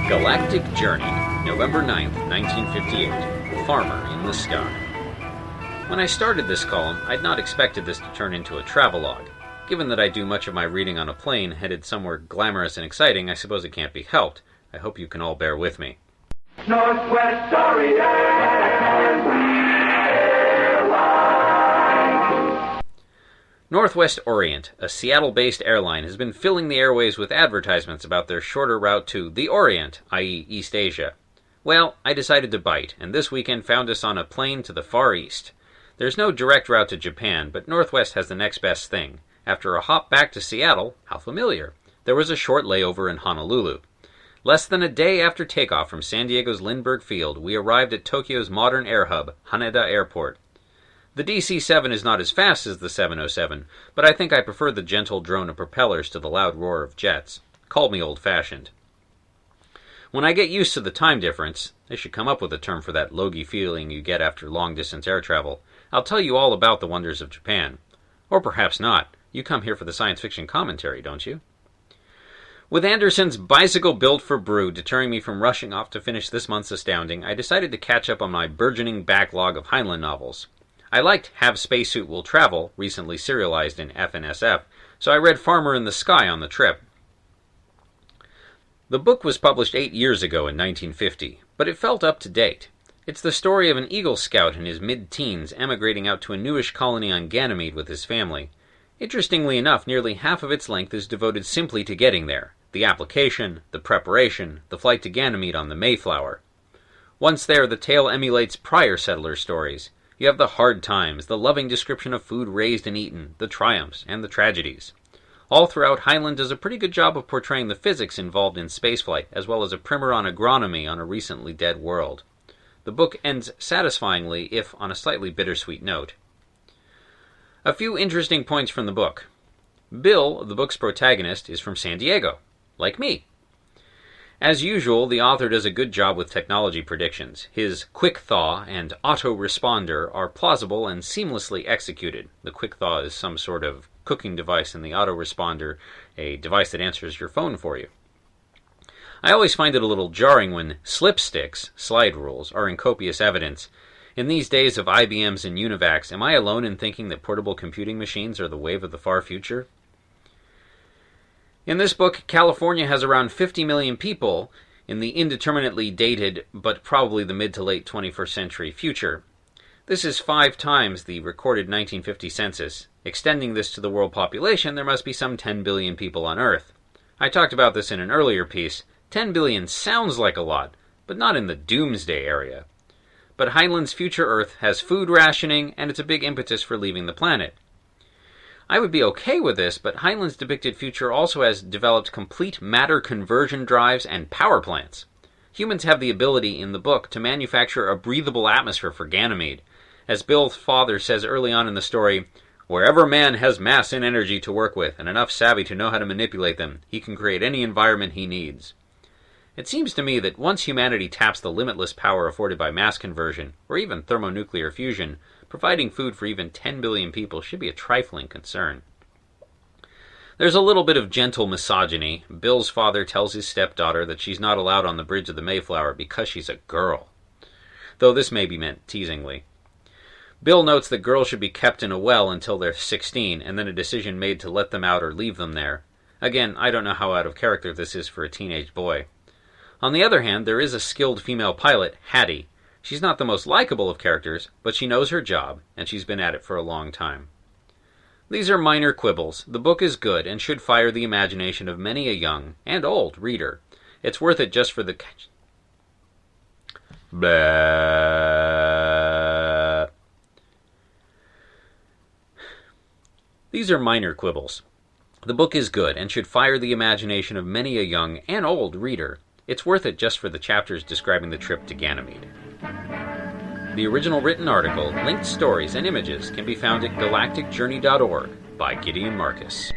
Galactic Journey, November 9th, 1958. Farmer in the Sky. When I started this column, I'd not expected this to turn into a travelogue. Given that I do much of my reading on a plane headed somewhere glamorous and exciting, I suppose it can't be helped. I hope you can all bear with me. Northwest Orient! Northwest Orient, a Seattle-based airline, has been filling the airways with advertisements about their shorter route to the Orient, i.e. East Asia. Well, I decided to bite, and this weekend found us on a plane to the Far East. There's no direct route to Japan, but Northwest has the next best thing. After a hop back to Seattle, how familiar, there was a short layover in Honolulu. Less than a day after takeoff from San Diego's Lindbergh Field, we arrived at Tokyo's modern air hub, Haneda Airport. The DC-7 is not as fast as the 707, but I think I prefer the gentle drone of propellers to the loud roar of jets. Call me old-fashioned. When I get used to the time difference, they should come up with a term for that logy feeling you get after long-distance air travel, I'll tell you all about the wonders of Japan. Or perhaps not. You come here for the science fiction commentary, don't you? With Anderson's Bicycle Built for Brew deterring me from rushing off to finish this month's Astounding, I decided to catch up on my burgeoning backlog of Heinlein novels. I liked Have Spacesuit Will Travel, recently serialized in F&SF, so I read Farmer in the Sky on the trip. The book was published 8 years ago in 1950, but it felt up to date. It's the story of an Eagle Scout in his mid-teens emigrating out to a newish colony on Ganymede with his family. Interestingly enough, nearly half of its length is devoted simply to getting there. The application, the preparation, the flight to Ganymede on the Mayflower. Once there, the tale emulates prior settler stories. You have the hard times, the loving description of food raised and eaten, the triumphs, and the tragedies. All throughout, Heinlein does a pretty good job of portraying the physics involved in spaceflight, as well as a primer on agronomy on a recently dead world. The book ends satisfyingly, if on a slightly bittersweet note. A few interesting points from the book. Bill, the book's protagonist, is from San Diego, like me. As usual, the author does a good job with technology predictions. His quick thaw and autoresponder are plausible and seamlessly executed. The quick thaw is some sort of cooking device, and the autoresponder a device that answers your phone for you. I always find it a little jarring when slipsticks, slide rules, are in copious evidence. In these days of IBMs and Univacs, am I alone in thinking that portable computing machines are the wave of the far future? In this book, California has around 50 million people in the indeterminately dated, but probably the mid to late 21st century future. This is 5 times the recorded 1950 census. Extending this to the world population, there must be some 10 billion people on Earth. I talked about this in an earlier piece. 10 billion sounds like a lot, but not in the doomsday area. But Heinlein's future Earth has food rationing, and it's a big impetus for leaving the planet. I would be okay with this, but Heinlein's depicted future also has developed complete matter conversion drives and power plants. Humans have the ability in the book to manufacture a breathable atmosphere for Ganymede. As Bill's father says early on in the story, wherever man has mass and energy to work with, and enough savvy to know how to manipulate them, he can create any environment he needs. It seems to me that once humanity taps the limitless power afforded by mass conversion, or even thermonuclear fusion, providing food for even 10 billion people should be a trifling concern. There's a little bit of gentle misogyny. Bill's father tells his stepdaughter that she's not allowed on the bridge of the Mayflower because she's a girl, though this may be meant teasingly. Bill notes that girls should be kept in a well until they're 16, and then a decision made to let them out or leave them there. Again, I don't know how out of character this is for a teenage boy. On the other hand, there is a skilled female pilot, Hattie. She's not the most likable of characters, but she knows her job, and she's been at it for a long time. These are minor quibbles. The book is good and should fire the imagination of many a young, and old, reader. It's worth it just for the... Blah. These are minor quibbles. The book is good and should fire the imagination of many a young, and old, reader. It's worth it just for the chapters describing the trip to Ganymede. The original written article, linked stories, and images can be found at galacticjourney.org by Gideon Marcus.